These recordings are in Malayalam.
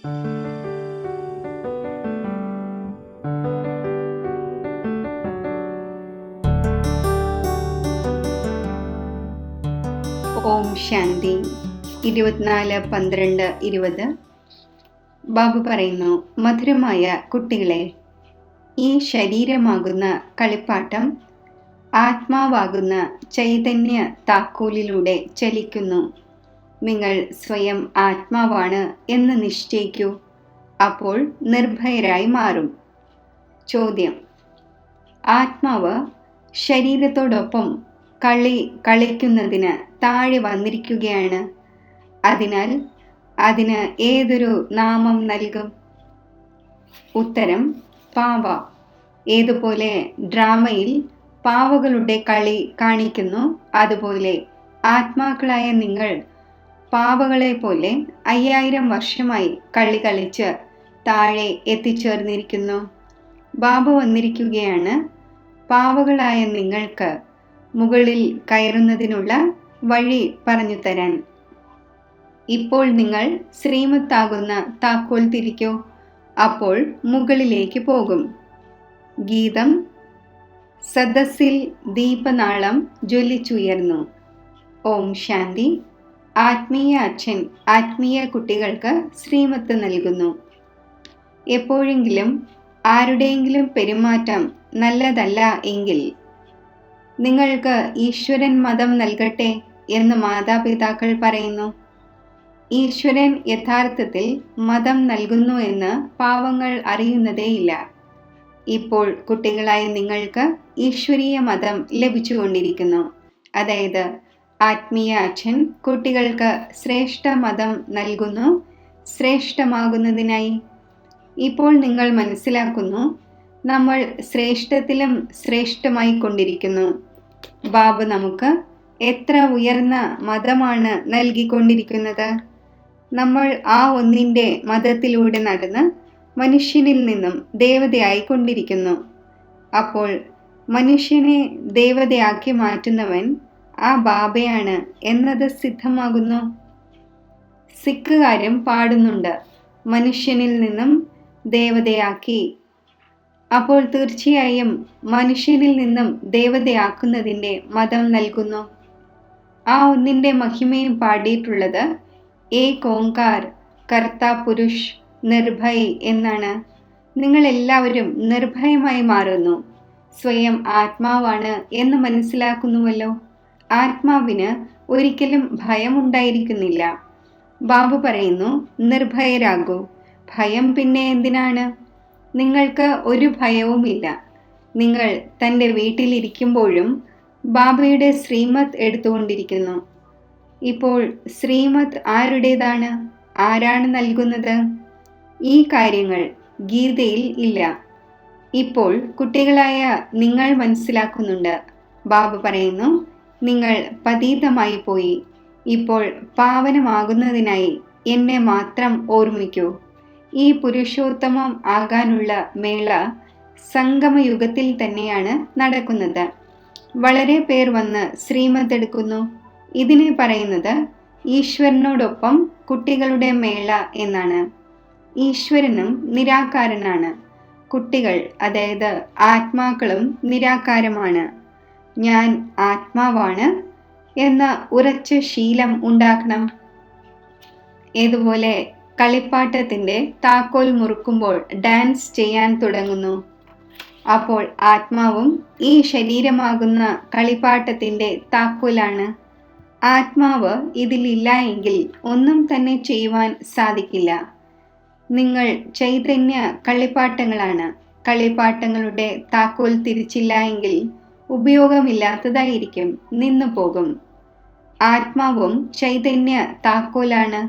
ഓം ശാന്തി. 24/12/20 ബാബു പറയുന്നു, മധുരമായ കുട്ടികളെ, ഈ ശരീരമാകുന്ന കളിപ്പാട്ടം ആത്മാവാകുന്ന ചൈതന്യ താക്കോലിലൂടെ ചലിക്കുന്നു. നിങ്ങൾ സ്വയം ആത്മാവാണ് എന്ന് നിശ്ചയിക്കൂ. അപ്പോൾ നിർഭയരായി മാറും. ചോദ്യം: ആത്മാവ് ശരീരത്തോടൊപ്പം കളിക്കുന്നതിന് താഴെ വന്നിരിക്കുകയാണ്. അതിനാൽ അതിന് ഏതൊരു നാമം നൽകും? ഉത്തരം: പാവ. ഏതുപോലെ ഡ്രാമയിൽ പാവകളുടെ കളി കാണിക്കുന്നു, അതുപോലെ ആത്മാക്കളായ നിങ്ങൾ പാവകളെ പോലെ 5000 വർഷമായി കളി കളിച്ച് താഴെ എത്തിച്ചേർന്നിരിക്കുന്നു. ബാബ വന്നിരിക്കുകയാണ് പാവകളായ നിങ്ങൾക്ക് മുകളിൽ കയറുന്നതിനുള്ള വഴി പറഞ്ഞു തരാൻ. ഇപ്പോൾ നിങ്ങൾ ശ്രീമത്താകുന്ന താക്കോൽ തിരിക്കൂ, അപ്പോൾ മുകളിലേക്ക് പോകും. ഗീതം: സദസ്സിൽ ദീപനാളം ജ്വലിച്ചുയർന്നു. ഓം ശാന്തി. ആത്മീയ അച്ഛൻ ആത്മീയ കുട്ടികൾക്ക് ശ്രീമത്ത് നൽകുന്നു. എപ്പോഴെങ്കിലും ആരുടെയെങ്കിലും പെരുമാറ്റം നല്ലതല്ല എങ്കിൽ നിങ്ങൾക്ക് ഈശ്വരൻ മതം നൽകട്ടെ എന്ന് മാതാപിതാക്കൾ പറയുന്നു. ഈശ്വരൻ യഥാർത്ഥത്തിൽ മതം നൽകുന്നു എന്ന് പാവങ്ങൾ അറിയുന്നതേയില്ല. ഇപ്പോൾ കുട്ടികളായ നിങ്ങൾക്ക് ഈശ്വരീയ മതം ലഭിച്ചുകൊണ്ടിരിക്കുന്നു. അതായത് ആത്മീയ അച്ഛൻ കുട്ടികൾക്ക് ശ്രേഷ്ഠ മതം നൽകുന്നു, ശ്രേഷ്ഠമാകുന്നതിനായി. ഇപ്പോൾ നിങ്ങൾ മനസ്സിലാക്കുന്നു, നമ്മൾ ശ്രേഷ്ഠത്തിലും ശ്രേഷ്ഠമായി കൊണ്ടിരിക്കുന്നു. ബാബ നമുക്ക് എത്ര ഉയർന്ന മതമാണ് നൽകിക്കൊണ്ടിരിക്കുന്നത്. നമ്മൾ ആ ഒന്നിൻ്റെ മതത്തിലൂടെ നടന്ന് മനുഷ്യനിൽ നിന്നും ദേവതയായി കൊണ്ടിരിക്കുന്നു. അപ്പോൾ മനുഷ്യനെ ദേവതയാക്കി മാറ്റുന്നവൻ ആ ബാബയാണ് എന്നത് സിദ്ധമാകുന്നു. സിഖുകാരും പാടുന്നുണ്ട്, മനുഷ്യനിൽ നിന്നും ദേവതയാക്കി. അപ്പോൾ തീർച്ചയായും മനുഷ്യനിൽ നിന്നും ദേവതയാക്കുന്നതിൻ്റെ മതം നൽകുന്നു. ആ ഒന്നിൻ്റെ മഹിമയും പാടിയിട്ടുള്ളത് ഏക് ഓംകാർ കർത്താ പുരുഷ് നിർഭയ് എന്നാണ്. നിങ്ങളെല്ലാവരും നിർഭയമായി മാറുന്നു. സ്വയം ആത്മാവാണ് എന്ന് മനസ്സിലാക്കുന്നുവല്ലോ. ആത്മാവിന് ഒരിക്കലും ഭയമുണ്ടായിരിക്കുന്നില്ല. ബാബു പറയുന്നു, നിർഭയരാകൂ. ഭയം പിന്നെ എന്തിനാണ്? നിങ്ങൾക്ക് ഒരു ഭയവുമില്ല. നിങ്ങൾ തൻ്റെ വീട്ടിലിരിക്കുമ്പോഴും ബാബയുടെ ശ്രീമത്ത് എടുത്തുകൊണ്ടിരിക്കുന്നു. ഇപ്പോൾ ശ്രീമത്ത് ആരുടേതാണ്? ആരാണ് നൽകുന്നത്? ഈ കാര്യങ്ങൾ ഗീതയിൽ ഇല്ല. ഇപ്പോൾ കുട്ടികളായ നിങ്ങൾ മനസ്സിലാക്കുന്നുണ്ട്. ബാബ പറയുന്നു, നിങ്ങൾ പതീതമായി പോയി. ഇപ്പോൾ പാവനമാകുന്നതിനായി എന്നെ മാത്രം ഓർമ്മിക്കൂ. ഈ പുരുഷോത്തമം ആകാനുള്ള മേള സംഗമയുഗത്തിൽ തന്നെയാണ് നടക്കുന്നത്. വളരെ പേർ വന്ന് ശ്രീമത്ത് എടുക്കുന്നു. ഇതിനെ പറയുന്നത് ഈശ്വരനോടൊപ്പം കുട്ടികളുടെ മേള എന്നാണ്. ഈശ്വരനും നിരാകാരനാണ്. കുട്ടികൾ, അതായത് ആത്മാക്കളും നിരാകാരമാണ്. ഞാൻ ആത്മാവാണ് എന്ന ഉറച്ച ശീലം ഉണ്ടാക്കണം. ഏതുപോലെ കളിപ്പാട്ടത്തിൻ്റെ താക്കോൽ മുറുക്കുമ്പോൾ ഡാൻസ് ചെയ്യാൻ തുടങ്ങുന്നു. അപ്പോൾ ആത്മാവും ഈ ശരീരമാകുന്ന കളിപ്പാട്ടത്തിൻ്റെ താക്കോലാണ്. ആത്മാവ് ഇതിലില്ല എങ്കിൽ ഒന്നും തന്നെ ചെയ്യുവാൻ സാധിക്കില്ല. നിങ്ങൾ ചൈതന്യ കളിപ്പാട്ടങ്ങളാണ്. കളിപ്പാട്ടങ്ങളുടെ താക്കോൽ തിരിച്ചില്ല എങ്കിൽ ഉപയോഗമില്ലാത്തതായിരിക്കും, നിന്നു പോകും. ആത്മാവും ചൈതന്യ താക്കോലാണ്.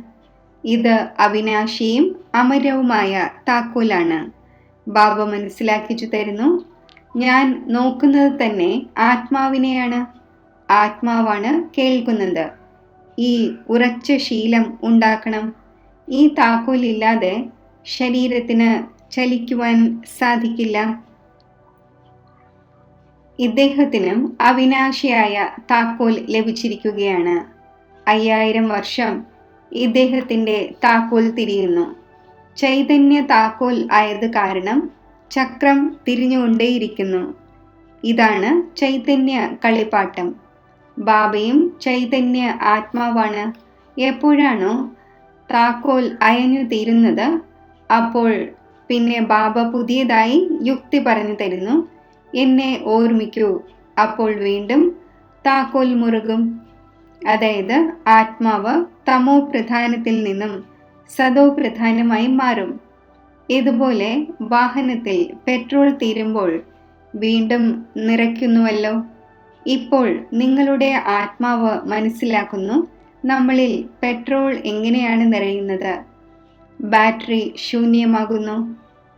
ഇത് അവിനാശിയും അമരവുമായ താക്കോലാണ്. ബാബ മനസ്സിലാക്കിച്ചു തരുന്നു, ഞാൻ നോക്കുന്നത് തന്നെ ആത്മാവിനെയാണ്. ആത്മാവാണ് കേൾക്കുന്നത്. ഈ ഉറച്ച ശീലം ഉണ്ടാക്കണം. ഈ താക്കോലില്ലാതെ ശരീരത്തിന് ചലിക്കുവാൻ സാധിക്കില്ല. ഇദ്ദേഹത്തിനും അവിനാശിയായ താക്കോൽ ലഭിച്ചിരിക്കുകയാണ്. 5000 വർഷം ഇദ്ദേഹത്തിൻ്റെ താക്കോൽ തിരിയുന്നു. ചൈതന്യ താക്കോൽ ആയത് കാരണം ചക്രം തിരിഞ്ഞുകൊണ്ടേയിരിക്കുന്നു. ഇതാണ് ചൈതന്യ കളിപ്പാട്ടം. ബാബയും ചൈതന്യ ആത്മാവാണ്. എപ്പോഴാണോ താക്കോൽ അയഞ്ഞു തീരുന്നത്, അപ്പോൾ പിന്നെ ബാബ പുതിയതായി യുക്തി പറഞ്ഞു തരുന്നു, എന്നെ ഓർമ്മിക്കൂ. അപ്പോൾ വീണ്ടും താക്കോൽ മുറുകും. അതായത് ആത്മാവ് തമോ പ്രധാനത്തിൽ നിന്നും സതോ പ്രധാനമായി മാറും. ഇതുപോലെ വാഹനത്തിൽ പെട്രോൾ തീരുമ്പോൾ വീണ്ടും നിറയ്ക്കുന്നുവല്ലോ. ഇപ്പോൾ നിങ്ങളുടെ ആത്മാവ് മനസ്സിലാക്കുന്നു, നമ്മളിൽ പെട്രോൾ എങ്ങനെയാണ് നിറയുന്നത്. ബാറ്ററി ശൂന്യമാകുന്നു,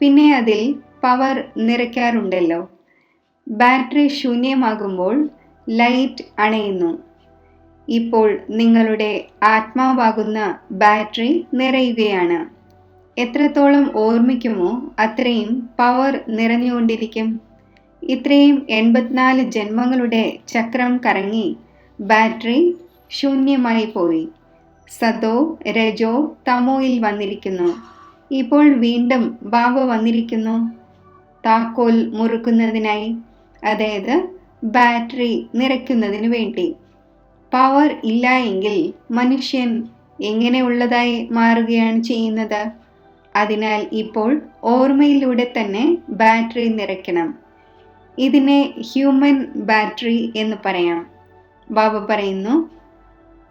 പിന്നെ അതിൽ പവർ നിറയ്ക്കാറുണ്ടല്ലോ. ബാറ്ററി ശൂന്യമാകുമ്പോൾ ലൈറ്റ് അണയുന്നു. ഇപ്പോൾ നിങ്ങളുടെ ആത്മാവാകുന്ന ബാറ്ററി നിറയുകയാണ്. എത്രത്തോളം ഓർമ്മിക്കുമോ അത്രയും പവർ നിറഞ്ഞുകൊണ്ടിരിക്കും. ഇത്രയും 84 ജന്മങ്ങളുടെ ചക്രം കറങ്ങി ബാറ്ററി ശൂന്യമായി പോയി. സതോ രജോ തമോയിൽ വന്നിരിക്കുന്നു. ഇപ്പോൾ വീണ്ടും ബാബ വന്നിരിക്കുന്നു താക്കോൽ മുറുക്കുന്നതിനായി, അതായത് ബാറ്ററി നിറയ്ക്കുന്നതിനു വേണ്ടി. പവർ ഇല്ല എങ്കിൽ മനുഷ്യൻ എങ്ങനെയുള്ളതായി മാറുകയാണ് ചെയ്യുന്നത്. അതിനാൽ ഇപ്പോൾ ഓർമ്മയിലൂടെ തന്നെ ബാറ്ററി നിറയ്ക്കണം. ഇതിനെ ഹ്യൂമൻ ബാറ്ററി എന്ന് പറയാം. ബാബ പറയുന്നു,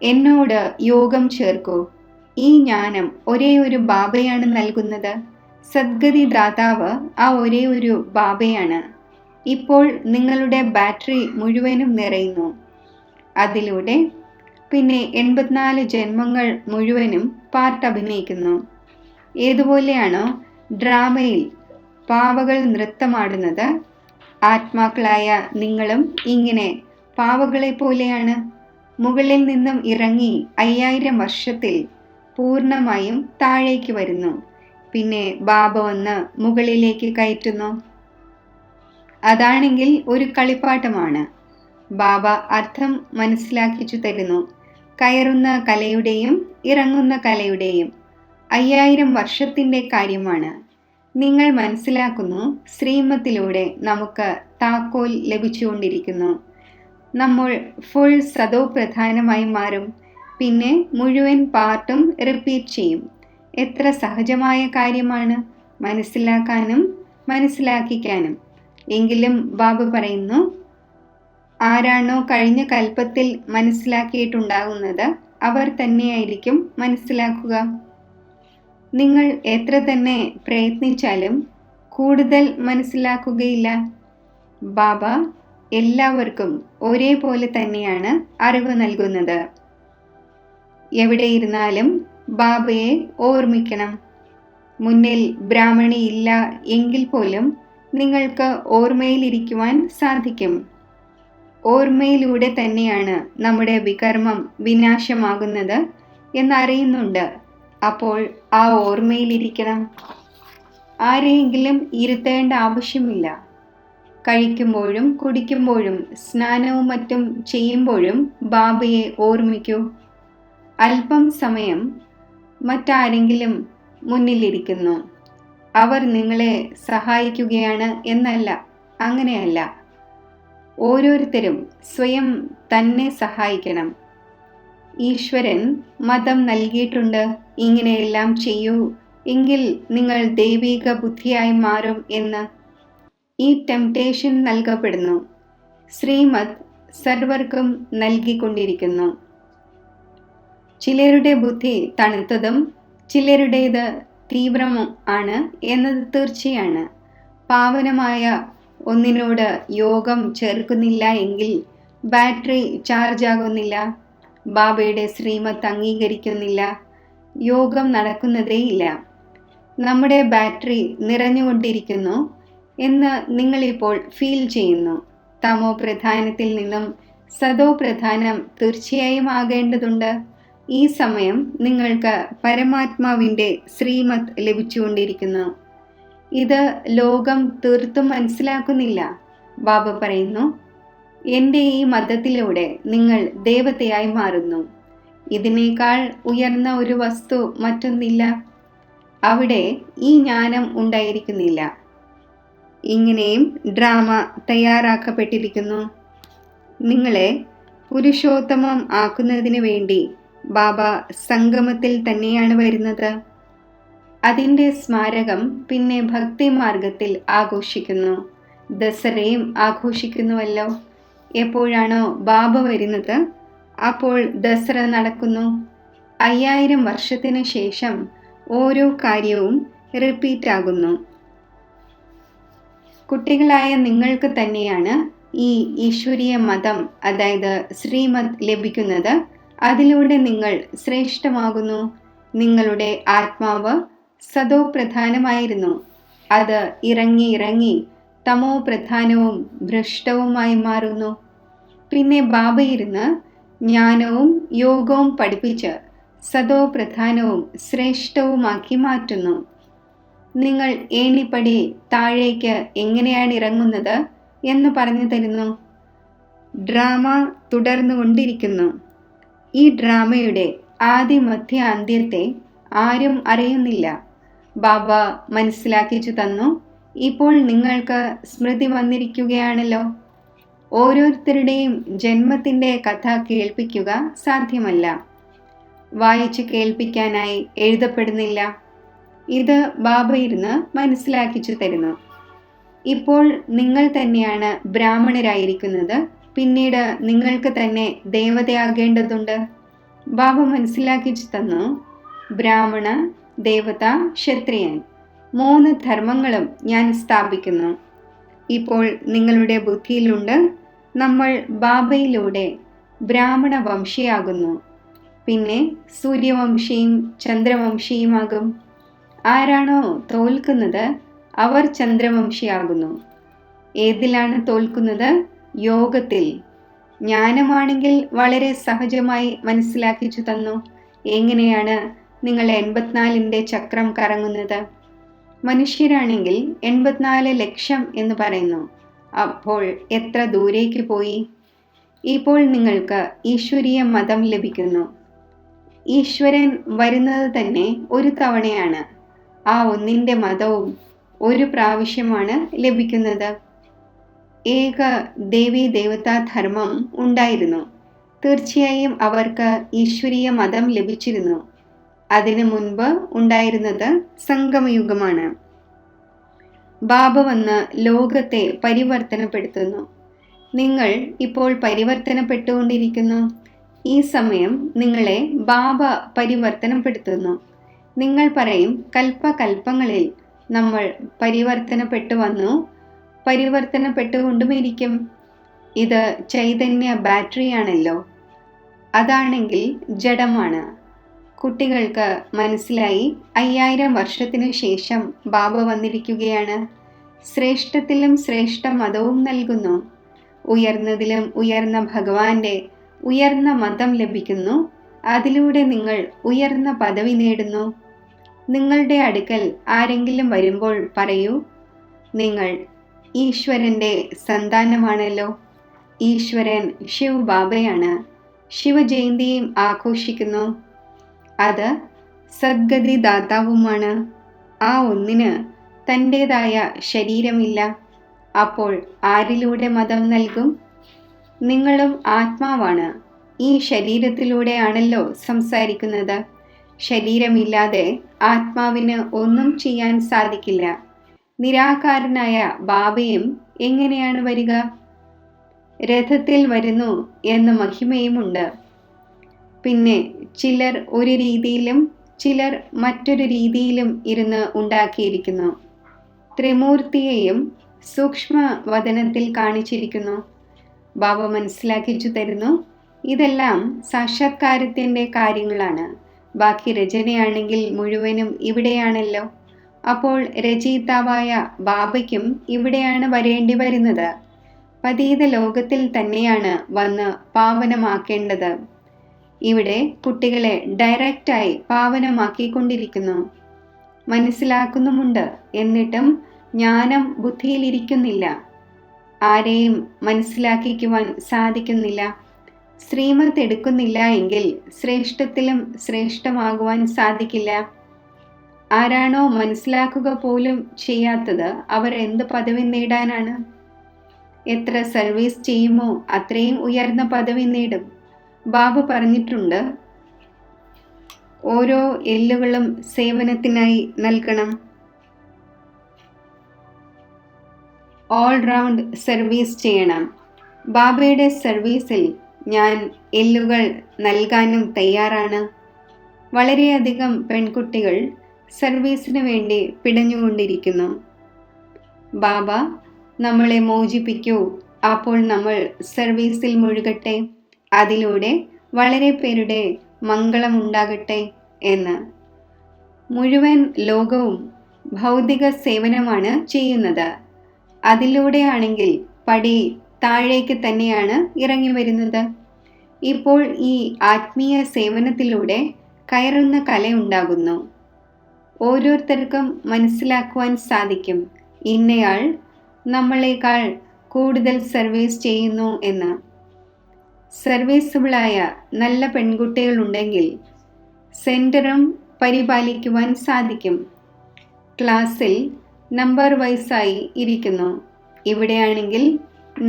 എന്നോട് യോഗം ചേർക്കൂ. ഈ ജ്ഞാനം ഒരേ ഒരു ബാബയാണ് നൽകുന്നത്. സദ്ഗതി ദാതാവ് ആ ഒരേ ഒരു ബാബയാണ്. ഇപ്പോൾ നിങ്ങളുടെ ബാറ്ററി മുഴുവനും നിറയുന്നു. അതിലൂടെ പിന്നെ 84 ജന്മങ്ങൾ മുഴുവനും പാർട്ട് അഭിനയിക്കുന്നു. ഏതുപോലെയാണോ ഡ്രാമയിൽ പാവകൾ നൃത്തമാടുന്നത്, ആത്മാക്കളായ നിങ്ങളും ഇങ്ങനെ പാവകളെ പോലെയാണ്. മുകളിൽ നിന്നും ഇറങ്ങി 5000 വർഷത്തിൽ പൂർണ്ണമായും താഴേക്ക് വരുന്നു. പിന്നെ ബാബ വന്ന് മുകളിലേക്ക് കയറ്റുന്നു. അതാണെങ്കിൽ ഒരു കളിപ്പാട്ടമാണ്. ബാബ അർത്ഥം മനസ്സിലാക്കിച്ചു തരുന്നു. കയറുന്ന കലയുടെയും ഇറങ്ങുന്ന കലയുടെയും 5000 വർഷത്തിൻ്റെ കാര്യമാണ്. നിങ്ങൾ മനസ്സിലാക്കുന്നു, ശ്രീമത്തിലൂടെ നമുക്ക് താക്കോൽ ലഭിച്ചുകൊണ്ടിരിക്കുന്നു. നമ്മൾ ഫുൾ സതോ പ്രധാനമായി മാറും. പിന്നെ മുഴുവൻ പാർട്ടും റിപ്പീറ്റ് ചെയ്യും. എത്ര സഹജമായ കാര്യമാണ് മനസ്സിലാക്കാനും മനസ്സിലാക്കിക്കാനും. എങ്കിലും ബാബ പറയുന്നു, ആരാണോ കഴിഞ്ഞ കൽപ്പത്തിൽ മനസ്സിലാക്കിയിട്ടുണ്ടാകുന്നത് അവർ തന്നെയായിരിക്കും മനസ്സിലാക്കുക. നിങ്ങൾ എത്ര തന്നെ പ്രയത്നിച്ചാലും കൂടുതൽ മനസ്സിലാക്കുകയില്ല. ബാബ എല്ലാവർക്കും ഒരേപോലെ തന്നെയാണ് അറിവ് നൽകുന്നത്. എവിടെയിരുന്നാലും ബാബയെ ഓർമ്മിക്കണം. മുന്നിൽ ബ്രാഹ്മണി ഇല്ല എങ്കിൽ പോലും നിങ്ങൾക്ക് ഓർമ്മയിലിരിക്കുവാൻ സാധിക്കും. ഓർമ്മയിലൂടെ തന്നെയാണ് നമ്മുടെ വികർമ്മം വിനാശമാകുന്നത് എന്നറിയുന്നുണ്ട്. അപ്പോൾ ആ ഓർമ്മയിലിരിക്കണം. ആരെയെങ്കിലും ഇരുത്തേണ്ട ആവശ്യമില്ല. കഴിക്കുമ്പോഴും കുടിക്കുമ്പോഴും സ്നാനവും മറ്റും ചെയ്യുമ്പോഴും ബാബയെ ഓർമ്മിക്കൂ. അല്പം സമയം മറ്റാരെങ്കിലും മുന്നിലിരിക്കുന്നു, അവർ നിങ്ങളെ സഹായിക്കുകയാണ് എന്നല്ല. അങ്ങനെയല്ല. ഓരോരുത്തരും സ്വയം തന്നെ സഹായിക്കണം. ഈശ്വരൻ മതം നൽകിയിട്ടുണ്ട്, ഇങ്ങനെയെല്ലാം ചെയ്യൂ എങ്കിൽ നിങ്ങൾ ദൈവിക ബുദ്ധിയായി മാറും എന്ന്. ഈ ടെംപ്ടേഷൻ നൽകപ്പെടുന്നു. ശ്രീമത് സർവർക്കും നൽകിക്കൊണ്ടിരിക്കുന്നു. ചിലരുടെ ബുദ്ധി തണുത്തതും ചിലരുടേത് തീവ്രവും ആണ് എന്നത് തീർച്ചയാണ്. പാവനമായ ഒന്നിനോട് യോഗം ചേർക്കുന്നില്ല എങ്കിൽ ബാറ്ററി ചാർജ് ആകുന്നില്ല. ബാബയുടെ ശ്രീമത്ത് അംഗീകരിക്കുന്നില്ല. യോഗം നടക്കുന്നതേയില്ല. നമ്മുടെ ബാറ്ററി നിറഞ്ഞുകൊണ്ടിരിക്കുന്നു എന്ന് നിങ്ങളിപ്പോൾ ഫീൽ ചെയ്യുന്നു. തമോ പ്രധാനത്തിൽ നിന്നും സതോ പ്രധാനം തീർച്ചയായും ആകേണ്ടതുണ്ട്. ഈ സമയം നിങ്ങൾക്ക് പരമാത്മാവിൻ്റെ ശ്രീമത്ത് ലഭിച്ചുകൊണ്ടിരിക്കുന്നു. ഇത് ലോകം തീർത്തും മനസ്സിലാക്കുന്നില്ല. ബാബ പറയുന്നു, എൻ്റെ ഈ മതത്തിലൂടെ നിങ്ങൾ ദേവതയായി മാറുന്നു. ഇതിനേക്കാൾ ഉയർന്ന ഒരു വസ്തു മറ്റൊന്നില്ല. അവിടെ ഈ ജ്ഞാനം ഉണ്ടായിരിക്കുന്നില്ല. ഇങ്ങനെയും ഡ്രാമ തയ്യാറാക്കപ്പെട്ടിരിക്കുന്നു. നിങ്ങളെ പുരുഷോത്തമം ആക്കുന്നതിന് വേണ്ടി ബാബ സംഗമത്തിൽ തന്നെയാണ് വരുന്നത്. അതിൻ്റെ സ്മാരകം പിന്നെ ഭക്തിമാർഗത്തിൽ ആഘോഷിക്കുന്നു. ദസറയും ആഘോഷിക്കുന്നുവല്ലോ. എപ്പോഴാണോ ബാബ വരുന്നത് അപ്പോൾ ദസറ നടക്കുന്നു. 5000 വർഷത്തിന് ശേഷം ഓരോ കാര്യവും റിപ്പീറ്റ് ആകുന്നു. കുട്ടികളായ നിങ്ങൾക്ക് തന്നെയാണ് ഈ ഈശ്വരീയ മതം, അതായത് ശ്രീമത് ലഭിക്കുന്നത്. അതിലൂടെ നിങ്ങൾ ശ്രേഷ്ഠമാകുന്നു. നിങ്ങളുടെ ആത്മാവ് സതോ പ്രധാനമായിരുന്നു. അത് ഇറങ്ങി ഇറങ്ങി തമോ പ്രധാനവും ഭ്രഷ്ടവുമായി മാറുന്നു. പിന്നെ ബാബ ഇരുന്ന് ജ്ഞാനവും യോഗവും പഠിപ്പിച്ച് സതോ പ്രധാനവും ശ്രേഷ്ഠവുമാക്കി മാറ്റുന്നു. നിങ്ങൾ ഏണിപ്പടി താഴേക്ക് എങ്ങനെയാണ് ഇറങ്ങുന്നത് എന്ന് പറഞ്ഞു തരുന്നു. ഡ്രാമ തുടർന്നുകൊണ്ടിരിക്കുന്നു. ഈ ഡ്രാമയുടെ ആദ്യ മധ്യ അന്ത്യത്തെ ആരും അറിയുന്നില്ല. ബാബ മനസ്സിലാക്കിച്ചു തന്നു. ഇപ്പോൾ നിങ്ങൾക്ക് സ്മൃതി വന്നിരിക്കുകയാണല്ലോ. ഓരോരുത്തരുടെയും ജന്മത്തിൻ്റെ കഥ കേൾപ്പിക്കുക സാധ്യമല്ല. വായിച്ചു കേൾപ്പിക്കാനായി എഴുതപ്പെടുന്നില്ല. ഇത് ബാബ ഇരുന്ന് മനസ്സിലാക്കിച്ചു തരുന്നു. ഇപ്പോൾ നിങ്ങൾ തന്നെയാണ് ബ്രാഹ്മണരായിരിക്കുന്നത്. പിന്നീട് നിങ്ങൾക്ക് തന്നെ ദേവതയാകേണ്ടതുണ്ട്. ബാബ മനസ്സിലാക്കിച്ചു തന്നു. ബ്രാഹ്മണ, ദേവത, ക്ഷത്രിയൻ 3 ധർമ്മങ്ങളും ഞാൻ സ്ഥാപിക്കുന്നു. ഇപ്പോൾ നിങ്ങളുടെ ബുദ്ധിയിലുണ്ട്, നമ്മൾ ബാബയിലൂടെ ബ്രാഹ്മണ വംശിയാകുന്നു. പിന്നെ സൂര്യവംശിയും ചന്ദ്രവംശിയുമാകും. ആരാണോ തോൽക്കുന്നത് അവർ ചന്ദ്രവംശിയാകുന്നു. ഏതിലാണ് തോൽക്കുന്നത്? യോഗത്തിൽ. ജ്ഞാനമാണെങ്കിൽ വളരെ സഹജമായി മനസ്സിലാക്കിച്ചു തന്നു. എങ്ങനെയാണ് നിങ്ങൾ 84ന്റെ ചക്രം കറങ്ങുന്നത്? മനുഷ്യരാണെങ്കിൽ 84 ലക്ഷം എന്ന് പറയുന്നു. അപ്പോൾ എത്ര ദൂരേക്ക് പോയി? ഇപ്പോൾ നിങ്ങൾക്ക് ഈശ്വരീയ മതം ലഭിക്കുന്നു. ഈശ്വരൻ വരുന്നത് തന്നെ ഒരു തവണയാണ്. ആ ഒന്നിൻ്റെ മതവും ഒരു പ്രാവശ്യമാണ് ലഭിക്കുന്നത്. ഏക ദേവീ ദേവതാ ധർമ്മം ഉണ്ടായിരുന്നു. തീർച്ചയായും അവർക്ക് ഈശ്വരീയ മതം ലഭിച്ചിരുന്നു. അതിനു മുൻപ് ഉണ്ടായിരുന്നത് സംഗമയുഗമാണ്. ബാബ വന്ന് ലോകത്തെ പരിവർത്തനപ്പെടുത്തുന്നു. നിങ്ങൾ ഇപ്പോൾ പരിവർത്തനപ്പെട്ടുകൊണ്ടിരിക്കുന്നു. ഈ സമയം നിങ്ങളെ ബാബ പരിവർത്തനപ്പെടുത്തുന്നു. നിങ്ങൾ പറയും, കൽപ്പകൽപ്പങ്ങളിൽ നമ്മൾ പരിവർത്തനപ്പെട്ടു വന്നു, പരിവർത്തനപ്പെട്ടുകൊണ്ടുമിരിക്കും. ഇത് ചൈതന്യ ബാറ്ററിയാണല്ലോ. അതാണെങ്കിൽ ജഡമാണ്. കുട്ടികൾക്ക് മനസ്സിലായി 5000 വർഷത്തിനു ശേഷം ബാബ വന്നിരിക്കുകയാണ്. ശ്രേഷ്ഠത്തിലും ശ്രേഷ്ഠ മതവും നൽകുന്നു. ഉയർന്നതിലും ഉയർന്ന ഭഗവാന്റെ ഉയർന്ന മതം ലഭിക്കുന്നു. അതിലൂടെ നിങ്ങൾ ഉയർന്ന പദവി നേടുന്നു. നിങ്ങളുടെ അടുക്കൽ ആരെങ്കിലും വരുമ്പോൾ പറയൂ, നിങ്ങൾ ഈശ്വരൻ്റെ സന്താനമാണല്ലോ. ഈശ്വരൻ ശിവ് ബാബയാണ്. ശിവജയന്തിയും ആഘോഷിക്കുന്നു. അത് സദ്ഗതി ദാതാവുമാണ്. ആ ഒന്നിന് തൻ്റേതായ ശരീരമില്ല. അപ്പോൾ ആരിലൂടെ മതം നൽകും? നിങ്ങളും ആത്മാവാണ്. ഈ ശരീരത്തിലൂടെയാണല്ലോ സംസാരിക്കുന്നത്. ശരീരമില്ലാതെ ആത്മാവിന് ഒന്നും ചെയ്യാൻ സാധിക്കില്ല. നിരാകാരനായ ബാബയും എങ്ങനെയാണ് വരിക? രഥത്തിൽ വരുന്നു എന്ന മഹിമയുമുണ്ട്. പിന്നെ ചിലർ ഒരു രീതിയിലും ചിലർ മറ്റൊരു രീതിയിലും ഇരുന്ന് ഉണ്ടാക്കിയിരിക്കുന്നു. ത്രിമൂർത്തിയെയും സൂക്ഷ്മ വദനത്തിൽ കാണിച്ചിരിക്കുന്നു. ബാബ മനസ്സിലാക്കിച്ചു തരുന്നു, ഇതെല്ലാം സാക്ഷാത്കാരത്തിൻ്റെ കാര്യങ്ങളാണ്. ബാക്കി രചനയാണെങ്കിൽ മുഴുവനും ഇവിടെയാണല്ലോ. അപ്പോൾ രചയിതാവായ ബാബയ്ക്കും ഇവിടെയാണ് വരേണ്ടി വരുന്നത്. പതീത ലോകത്തിൽ തന്നെയാണ് വന്ന് പാവനമാക്കേണ്ടത്. ഇവിടെ കുട്ടികളെ ഡയറക്റ്റായി പാവനമാക്കിക്കൊണ്ടിരിക്കുന്നു. മനസ്സിലാക്കുന്നുമുണ്ട്. എന്നിട്ടും ജ്ഞാനം ബുദ്ധിയിലിരിക്കുന്നില്ല. ആരെയും മനസ്സിലാക്കിക്കുവാൻ സാധിക്കുന്നില്ല. ശ്രീമത്ത് എടുക്കുന്നില്ല എങ്കിൽ ശ്രേഷ്ഠത്തിലും ശ്രേഷ്ഠമാകുവാൻ സാധിക്കില്ല. ആരാണോ മനസ്സിലാക്കുക പോലും ചെയ്യാത്തത് അവർ എന്ത് പദവി നേടാനാണ്? എത്ര സർവീസ് ചെയ്യുമോ അത്രയും ഉയർന്ന പദവി നേടും. ബാബ പറഞ്ഞിട്ടുണ്ട്, ഓരോ എല്ലുകളും സേവനത്തിനായി നൽകണം. ഓൾ റൗണ്ട് സർവീസ് ചെയ്യണം. ബാബയുടെ സർവീസിൽ ഞാൻ എല്ലുകൾ നൽകാനും തയ്യാറാണ്. വളരെയധികം പെൺകുട്ടികൾ സർവീസിന് വേണ്ടി പിടഞ്ഞുകൊണ്ടിരിക്കുന്നു. ബാബ നമ്മളെ മോചിപ്പിക്കൂ, അപ്പോൾ നമ്മൾ സർവീസിൽ മുഴുകട്ടെ, അതിലൂടെ വളരെ പേരുടെ മംഗളമുണ്ടാകട്ടെ എന്ന്. മുഴുവൻ ലോകവും ഭൗതിക സേവനമാണ് ചെയ്യുന്നത്. അതിലൂടെയാണെങ്കിൽ പടി താഴേക്ക് തന്നെയാണ് ഇറങ്ങി വരുന്നത്. ഇപ്പോൾ ഈ ആത്മീയ സേവനത്തിലൂടെ കയറുന്ന കലയുണ്ടാകുന്നു. ഓരോരുത്തർക്കും മനസ്സിലാക്കുവാൻ സാധിക്കും, ഇന്നയാൾ നമ്മളെക്കാൾ കൂടുതൽ സർവീസ് ചെയ്യുന്നു എന്ന്. സർവീസബിളായ നല്ല പെൺകുട്ടികളുണ്ടെങ്കിൽ സെൻറ്ററും പരിപാലിക്കുവാൻ സാധിക്കും. ക്ലാസ്സിൽ നമ്പർ വൈസായി ഇരിക്കുന്നു. ഇവിടെയാണെങ്കിൽ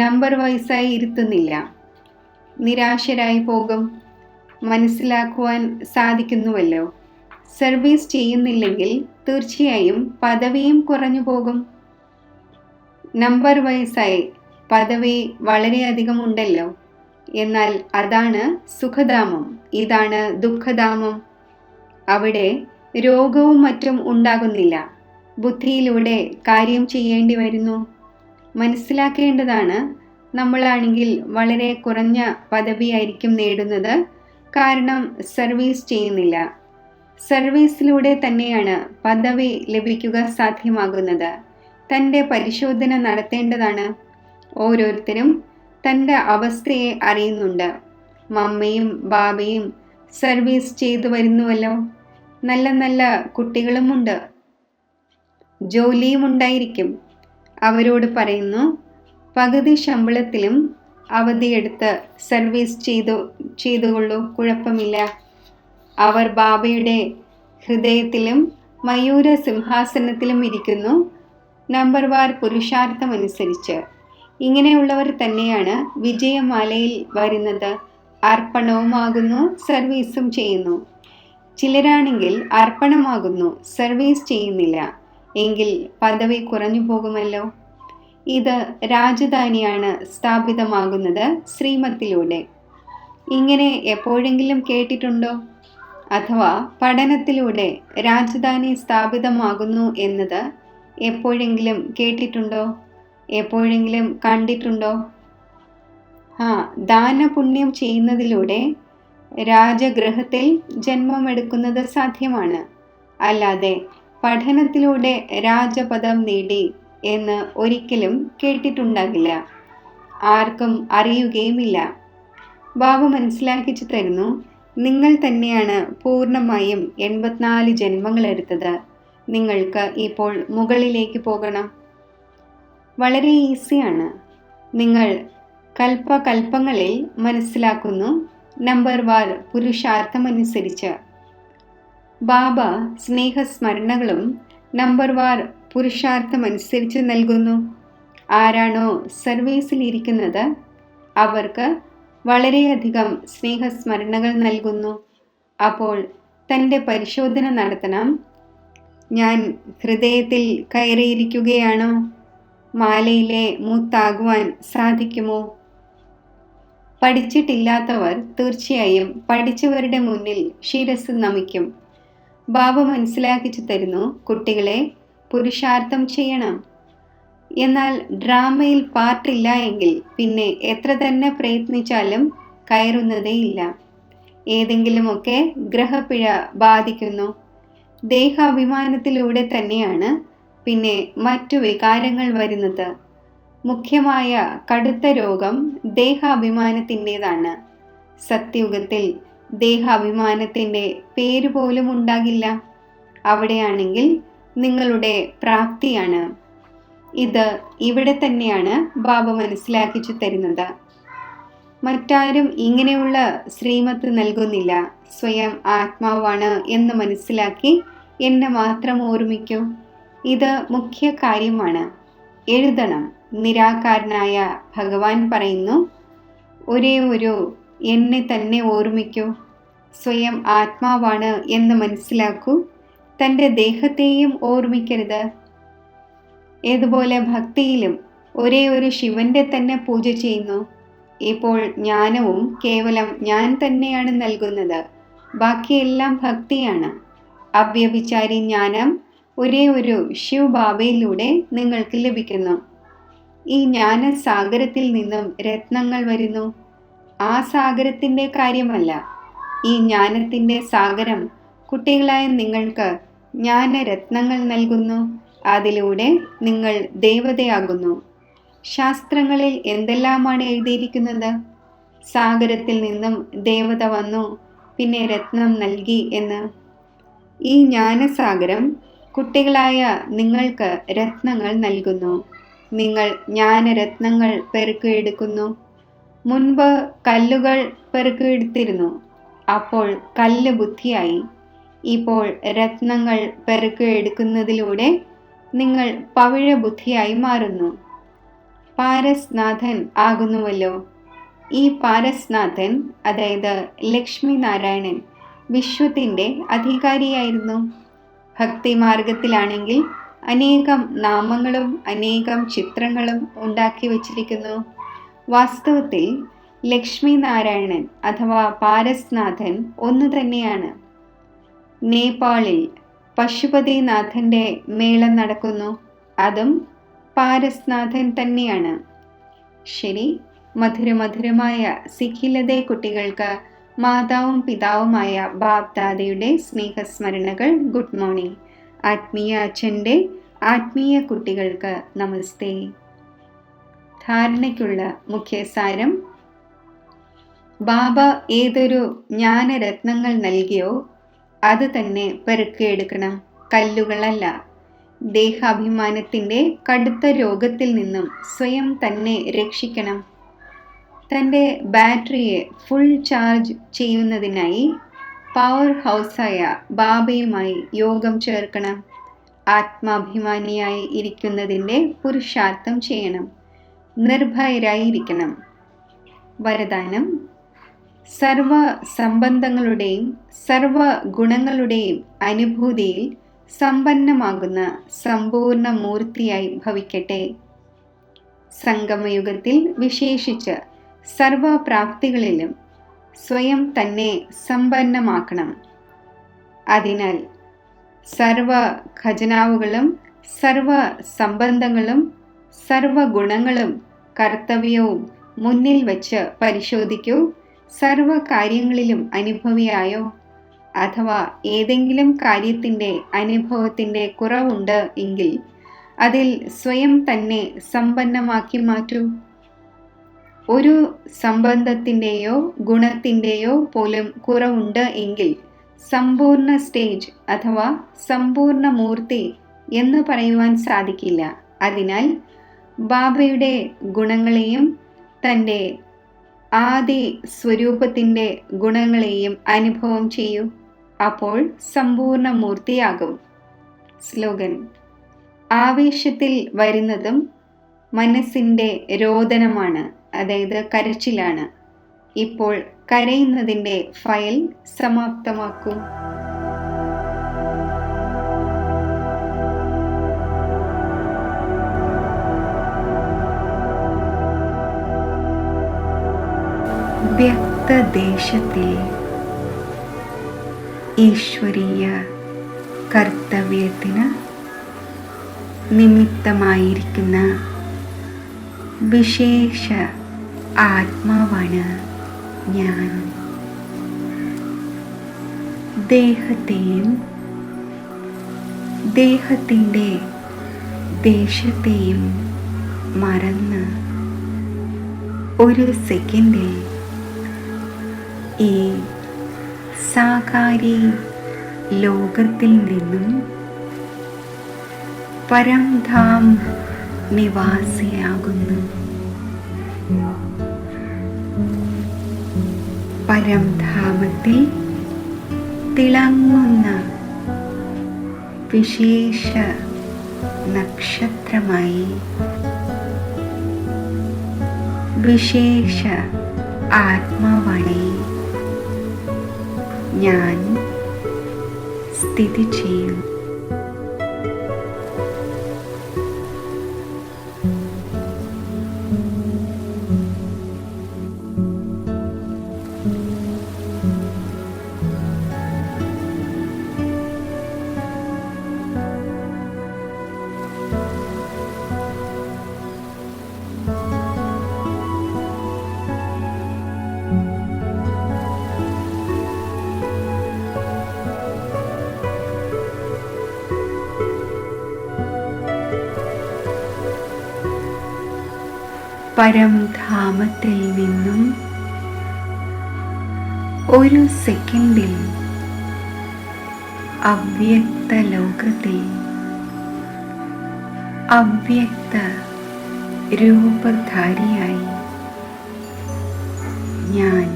നമ്പർ വൈസായി ഇരുത്തുന്നില്ല. നിരാശരായി പോകും. മനസ്സിലാക്കുവാൻ സാധിക്കുന്നുവല്ലോ. സർവീസ് ചെയ്യുന്നില്ലെങ്കിൽ തീർച്ചയായും പദവിയും കുറഞ്ഞു പോകും. നമ്പർ വൈസായി പദവി വളരെയധികം ഉണ്ടല്ലോ. എന്നാൽ അതാണ് സുഖധാമം, ഇതാണ് ദുഃഖധാമം. അവിടെ രോഗവും മറ്റും ഉണ്ടാകുന്നില്ല. ബുദ്ധിയിലൂടെ കാര്യം ചെയ്യേണ്ടി വരുന്നു. മനസ്സിലാക്കേണ്ടതാണ്, നമ്മളാണെങ്കിൽ വളരെ കുറഞ്ഞ പദവിയായിരിക്കും നേടുന്നത്. കാരണം സർവീസ് ചെയ്യുന്നില്ല. സർവീസിലൂടെ തന്നെയാണ് പദവി ലഭിക്കുക സാധ്യമാകുന്നത്. തൻ്റെ പരിശോധന നടത്തേണ്ടതാണ്. ഓരോരുത്തരും തൻ്റെ അവസ്ഥയെ അറിയുന്നുണ്ട്. മമ്മയും ബാബയും സർവീസ് ചെയ്തു വരുന്നുവല്ലോ. നല്ല നല്ല കുട്ടികളുമുണ്ട്, ജോലിയും ഉണ്ടായിരിക്കും. അവരോട് പറയുന്നു, പകുതി ശമ്പളത്തിലും അവധിയെടുത്ത് സർവീസ് ചെയ്തുകൊള്ളൂ, കുഴപ്പമില്ല. അവർ ബാബയുടെ ഹൃദയത്തിലും മയൂര സിംഹാസനത്തിലും ഇരിക്കുന്നു. നമ്പർ വാർ പുരുഷാർത്ഥമനുസരിച്ച് ഇങ്ങനെയുള്ളവർ തന്നെയാണ് വിജയമാലയിൽ വരുന്നത്. അർപ്പണവുമാകുന്നു, സർവീസും ചെയ്യുന്നു. ചിലരാണെങ്കിൽ അർപ്പണമാകുന്നു, സർവീസ് ചെയ്യുന്നില്ല. എങ്കിൽ പദവി കുറഞ്ഞു പോകുമല്ലോ. ഇത് രാജധാനിയാണ് സ്ഥാപിതമാകുന്നത് ശ്രീമത്തിലൂടെ. ഇങ്ങനെ എപ്പോഴെങ്കിലും കേട്ടിട്ടുണ്ടോ? അഥവാ പഠനത്തിലൂടെ രാജധാനി സ്ഥാപിതമാകുന്നു എന്നത് എപ്പോഴെങ്കിലും കേട്ടിട്ടുണ്ടോ? എപ്പോഴെങ്കിലും കണ്ടിട്ടുണ്ടോ? ദാനപുണ്യം ചെയ്യുന്നതിലൂടെ രാജഗൃഹത്തിൽ ജന്മമെടുക്കുന്നത് സാധ്യമാണ്. അല്ലാതെ പഠനത്തിലൂടെ രാജപദം നേടി എന്ന് ഒരിക്കലും കേട്ടിട്ടുണ്ടാകില്ല. ആർക്കും അറിയുകയുമില്ല. ബാബ മനസ്സിലാക്കിച്ചു തരുന്നു, നിങ്ങൾ തന്നെയാണ് പൂർണ്ണമായും 84 ജന്മങ്ങൾ എടുത്തത്. നിങ്ങൾക്ക് ഇപ്പോൾ മുകളിലേക്ക് പോകണം. വളരെ ഈസിയാണ്. നിങ്ങൾ കൽപ്പകൽപ്പങ്ങളിൽ മനസ്സിലാക്കുന്നു. നമ്പർ വാർ പുരുഷാർത്ഥമനുസരിച്ച് ബാബ സ്നേഹസ്മരണകളും നമ്പർ വാർ പുരുഷാർത്ഥമനുസരിച്ച് നൽകുന്നു. ആരാണോ സർവീസിൽ ഇരിക്കുന്നത് അവർക്ക് വളരെയധികം സ്നേഹസ്മരണകൾ നൽകുന്നു. അപ്പോൾ തൻ്റെ പരിശോധന നടത്തണം. ഞാൻ ഹൃദയത്തിൽ കയറിയിരിക്കുകയാണോ? മാലയിലെ മുത്താകുവാൻ സാധിക്കുമോ? പഠിച്ചിട്ടില്ലാത്തവർ തീർച്ചയായും പഠിച്ചവരുടെ മുന്നിൽ ശിരസ് നമിക്കും. ബാബ മനസ്സിലാക്കിച്ചു തരുന്നു, കുട്ടികളെ പുരുഷാർത്ഥം ചെയ്യണം. എന്നാൽ ഡ്രാമയിൽ പാർട്ടില്ല എങ്കിൽ പിന്നെ എത്ര തന്നെ പ്രയത്നിച്ചാലും കയറുന്നതേയില്ല. ഏതെങ്കിലുമൊക്കെ ഗ്രഹപ്പിഴ ബാധിക്കുന്നു. ദേഹാഭിമാനത്തിലൂടെ തന്നെയാണ് പിന്നെ മറ്റു വികാരങ്ങൾ വരുന്നത്. മുഖ്യമായ കടുത്ത രോഗം ദേഹാഭിമാനത്തിൻ്റെതാണ്. സത്യയുഗത്തിൽ ദേഹാഭിമാനത്തിൻ്റെ പേര് പോലും ഉണ്ടാകില്ല. അവിടെയാണെങ്കിൽ നിങ്ങളുടെ പ്രാപ്തിയാണ്. ഇത് ഇവിടെ തന്നെയാണ് ബാബ മനസ്സിലാക്കിച്ചു തരുന്നത്. മറ്റാരും ഇങ്ങനെയുള്ള ശ്രീമത്ത് നൽകുന്നില്ല. സ്വയം ആത്മാവാണ് എന്ന് മനസ്സിലാക്കി എന്നെ മാത്രം ഓർമ്മിക്കൂ. ഇത് മുഖ്യ കാര്യമാണ്. എഴുതണം. നിരാകാരനായ ഭഗവാൻ പറയുന്നു, ഒരേ ഒരു എന്നെ തന്നെ ഓർമ്മിക്കൂ. സ്വയം ആത്മാവാണ് എന്ന് മനസ്സിലാക്കൂ. തൻ്റെ ദേഹത്തെയും ഓർമ്മിക്കരുത്. ഏതുപോലെ ഭക്തിയിലും ഒരേ ഒരു ശിവന്റെ തന്നെ പൂജ ചെയ്യുന്നു. ഇപ്പോൾ ജ്ഞാനവും കേവലം ഞാൻ തന്നെയാണ് നൽകുന്നത്. ബാക്കിയെല്ലാം ഭക്തിയാണ്. അവ്യഭിചാരി ജ്ഞാനം ഒരേ ഒരു ശിവ് ബാബയിലൂടെ നിങ്ങൾക്ക് ലഭിക്കുന്നു. ഈ ജ്ഞാനസാഗരത്തിൽ നിന്നും രത്നങ്ങൾ വരുന്നു. ആ സാഗരത്തിൻ്റെ കാര്യമല്ല. ഈ ജ്ഞാനത്തിൻ്റെ സാഗരം കുട്ടികളായ നിങ്ങൾക്ക് ജ്ഞാനരത്നങ്ങൾ നൽകുന്നു. അതിലൂടെ നിങ്ങൾ ദേവതയാകുന്നു. ശാസ്ത്രങ്ങളിൽ എന്തെല്ലാമാണ് എഴുതിയിരിക്കുന്നത്? സാഗരത്തിൽ നിന്നും ദേവത വന്നു, പിന്നെ രത്നം നൽകി എന്ന്. ഈ ജ്ഞാനസാഗരം കുട്ടികളായ നിങ്ങൾക്ക് രത്നങ്ങൾ നൽകുന്നു. നിങ്ങൾ ജ്ഞാനരത്നങ്ങൾ പെറുക്കിയെടുക്കുന്നു. മുൻപ് കല്ലുകൾ പെറുക്കിയെടുത്തിരുന്നു. അപ്പോൾ കല്ല് ബുദ്ധിയായി. ഇപ്പോൾ രത്നങ്ങൾ പെറുക്കിയെടുക്കുന്നതിലൂടെ നിങ്ങൾ പവിഴ ബുദ്ധിയായി മാറുന്നു. പാരസ്നാഥൻ ആകുന്നുവല്ലോ. ഈ പാരസ്നാഥൻ, അതായത് ലക്ഷ്മി നാരായണൻ, വിശ്വത്തിൻ്റെ അധികാരിയായിരുന്നു. ഭക്തിമാർഗത്തിലാണെങ്കിൽ അനേകം നാമങ്ങളും അനേകം ചിത്രങ്ങളും ഉണ്ടാക്കി വച്ചിരിക്കുന്നു. വാസ്തവത്തിൽ ലക്ഷ്മി നാരായണൻ അഥവാ പാരസ്നാഥൻ ഒന്നു തന്നെയാണ്. നേപ്പാളിൽ പശുപതിനാഥൻ്റെ മേളം നടക്കുന്നു. അതും പാരസ്നാഥൻ തന്നെയാണ്. ശരി, മധുരമധുരമായ സിഖിലതേ കുട്ടികൾക്ക് മാതാവും പിതാവുമായ ബാബ് ദാദയുടെ സ്നേഹസ്മരണകൾ. Good morning. ആത്മീയ അച്ഛൻ്റെ ആത്മീയ കുട്ടികൾക്ക് നമസ്തേ. ധാരണയ്ക്കുള്ള മുഖ്യസാരം: ബാബ ഏതൊരു ജ്ഞാനരത്നങ്ങൾ നൽകിയോ അത് തന്നെ പെറുക്കിയെടുക്കണം, കല്ലുകളല്ല. ദേഹാഭിമാനത്തിൻ്റെ കടുത്ത രോഗത്തിൽ നിന്നും സ്വയം തന്നെ രക്ഷിക്കണം. തൻ്റെ ബാറ്ററിയെ ഫുൾ ചാർജ് ചെയ്യുന്നതിനായി പവർ ഹൗസായ ബാബയുമായി യോഗം ചേർക്കണം. ആത്മാഭിമാനിയായി ഇരിക്കുന്നതിൻ്റെ പുരുഷാർത്ഥം ചെയ്യണം. നിർഭയരായിരിക്കണം. വരദാനം: സർവ സംബന്ധങ്ങളുടെയും സർവ ഗുണങ്ങളുടെയും അനുഭൂതിയിൽ സമ്പന്നമാകുന്ന സമ്പൂർണ്ണ മൂർത്തിയായി ഭവിക്കട്ടെ. സംഗമയുഗത്തിൽ വിശേഷിച്ച് സർവപ്രാപ്തികളിലും സ്വയം തന്നെ സമ്പന്നമാക്കണം. അതിനാൽ സർവ ഖജനാവുകളും സർവ സംബന്ധങ്ങളും സർവ ഗുണങ്ങളും കർത്തവ്യവും മുന്നിൽ വച്ച് പരിശോധിക്കൂ. സർവ കാര്യങ്ങളിലും അനുഭവിയായോ? അഥവാ ഏതെങ്കിലും കാര്യത്തിൻ്റെ അനുഭവത്തിൻ്റെ കുറവുണ്ട് എങ്കിൽ അതിൽ സ്വയം തന്നെ സമ്പന്നമാക്കി മാറ്റൂ. ഒരു സംബന്ധത്തിൻ്റെയോ ഗുണത്തിൻ്റെയോ പോലും കുറവുണ്ട് എങ്കിൽ സമ്പൂർണ്ണ സ്റ്റേജ് അഥവാ സമ്പൂർണ്ണ മൂർത്തി എന്ന് പറയുവാൻ സാധിക്കില്ല. അതിനാൽ ബാബയുടെ ഗുണങ്ങളെയും തൻ്റെ ആദി സ്വരൂപത്തിൻ്റെ ഗുണങ്ങളെയും അനുഭവം ചെയ്യൂ. അപ്പോൾ സമ്പൂർണ്ണ മൂർത്തിയാകും. സ്ലോഗൻ: ആവേശത്തിൽ വരുന്നതും മനസ്സിൻ്റെ രോദനമാണ്, അതായത് കരച്ചിലാണ്. ഇപ്പോൾ കരയുന്നതിൻ്റെ ഫയൽ സമാപ്തമാക്കൂ. വ്യക്തദേശത്തിൽ ഈശ്വരീയ കർത്തവ്യത്തിന് നിമിത്തമായിരിക്കുന്ന വിശേഷ ആത്മാവാണ് ഞാൻ. ദേഹത്തെയും ദേഹത്തിൻ്റെ ദേശത്തെയും മറന്ന് ഒരു സെക്കൻഡിൽ ഈ സാകാരി ലോകത്തിൽ നിന്നും പരംധാം നിവാസിയാകുന്നു. പരംധാമത്തിൽ തിളങ്ങുന്ന വിശേഷ നക്ഷത്രമായി, വിശേഷ ആത്മാവായി ഞാൻ സ്ഥിതി ചെയ്യും. പരംധാമത്തിൽ നിന്നും ഒരു സെക്കൻഡിൽ അവ്യക്ത ലോകത്തിൽ അവ്യക്ത രൂപധാരിയായി ഞാൻ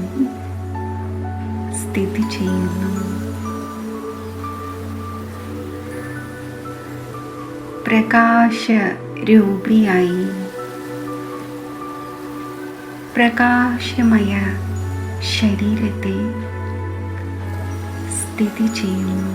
സ്ഥിതി ചെയ്യുന്നു. പ്രകാശരൂപിയായി പ്രകാശമയ ശരീരത്തിൽ സ്ഥിതി ചെയ്യുന്നു.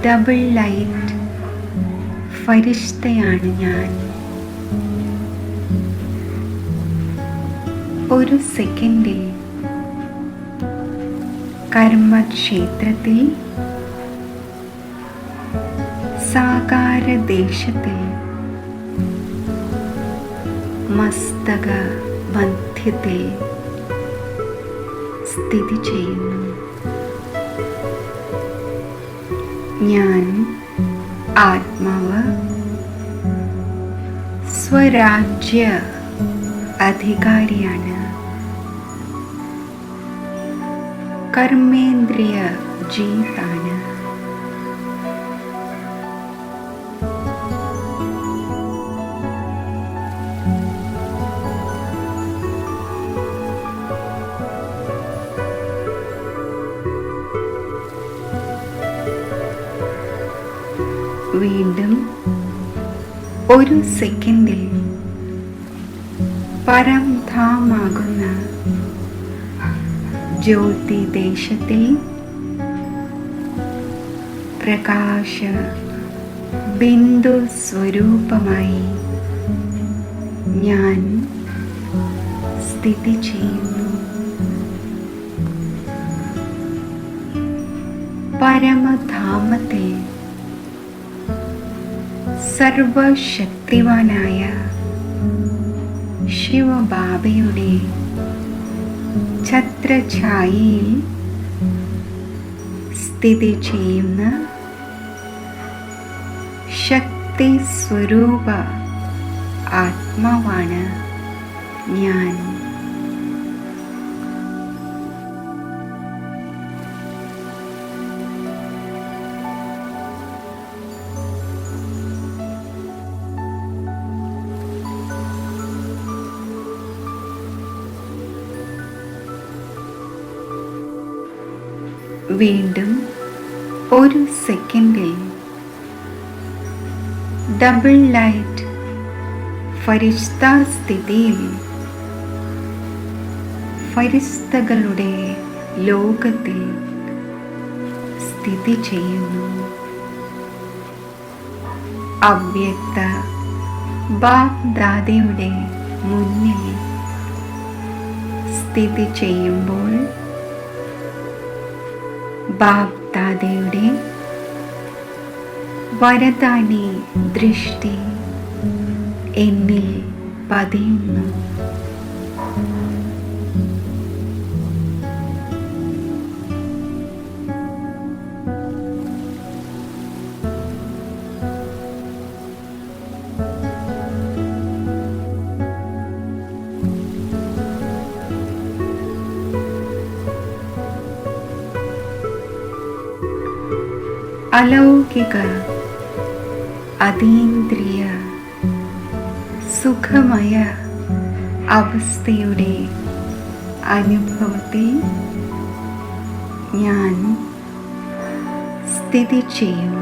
ഡബിൾ ലൈറ്റ് ഫരിഷ്തയാണ് ഞാൻ. ഒരു സെക്കൻഡിൽ കർമ്മക്ഷേത്രത്തിൽ സാകാരദേശത്തിൽ മസ്തക മധ്യത്തിൽ സ്ഥിതി ചെയ്യുന്നു. ഞാൻ ആത്മാവ് സ്വരാജ്യ അധികാരിയാണ്. കർമ്മേന്ദ്രിയ ജീതാണ്. വീണ്ടും ഒരു സെക്കൻഡിൽ പരംധാമാകുന്ന ജ്യോതിദേശത്തിൽ പ്രകാശ ബിന്ദു സ്വരൂപമായി ഞാൻ സ്ഥിതി ചെയ്യുന്നു. പരമധാമത്തിൽ സർവശക്തിവാനായ ശിവബാബയുടെ ഛത്രഛായയിൽ സ്ഥിതി ചെയ്യുന്ന ശക്തി സ്വരൂപ ആത്മാവാണ് ഞാൻ. വീണ്ടും ഒരു സെക്കൻഡിൽ ഡബിൾ ലൈറ്റ് ഫരിഷ്ത സ്ഥിതിയിൽ ഫരിസ്തകളുടെ ലോകത്തിൽ സ്ഥിതി ചെയ്യുന്നു. അവ്യക്ത ബാപ്ദാദയുടെ മുന്നിൽ സ്ഥിതി ചെയ്യുമ്പോൾ ബാപ്ദാദയുടെ വരദാനി ദൃഷ്ടി എന്നിൽ പതിയുന്നു. അലൗകിക അതീന്ദ്രിയ സുഖമയ അവസ്ഥയുടെ അനുഭവത്തിൽ ഞാൻ സ്ഥിതി ചെയ്യുന്നു.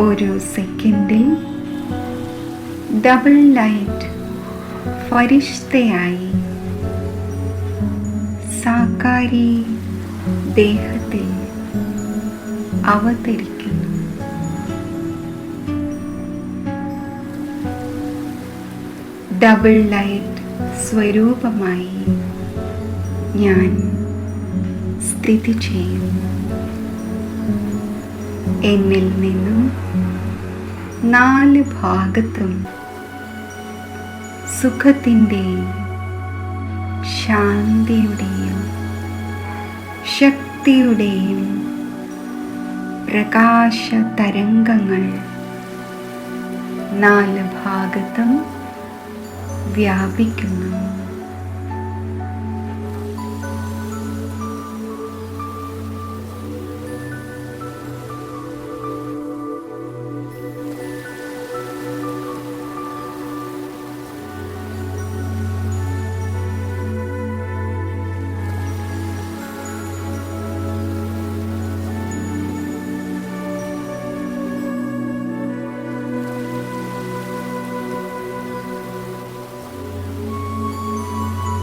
ഒരു സെക്കൻഡിൽ ഡബിൾ ലൈറ്റ് ഫരിഷ്തയായി സാകാരി ദേഹത്തിൽ അവതരിക്കുന്നു. ഡബിൾ ലൈറ്റ് സ്വരൂപമായി ഞാൻ സ്ഥിതി ചെയ്യുന്നു. എന്നിൽ നിന്നും 4 ഭാഗത്തും സുഖത്തിൻ്റെയും ശാന്തിയുടെയും ശക്തിയുടെയും പ്രകാശ തരംഗങ്ങൾ 4 ഭാഗത്തും വ്യാപിക്കുന്നു.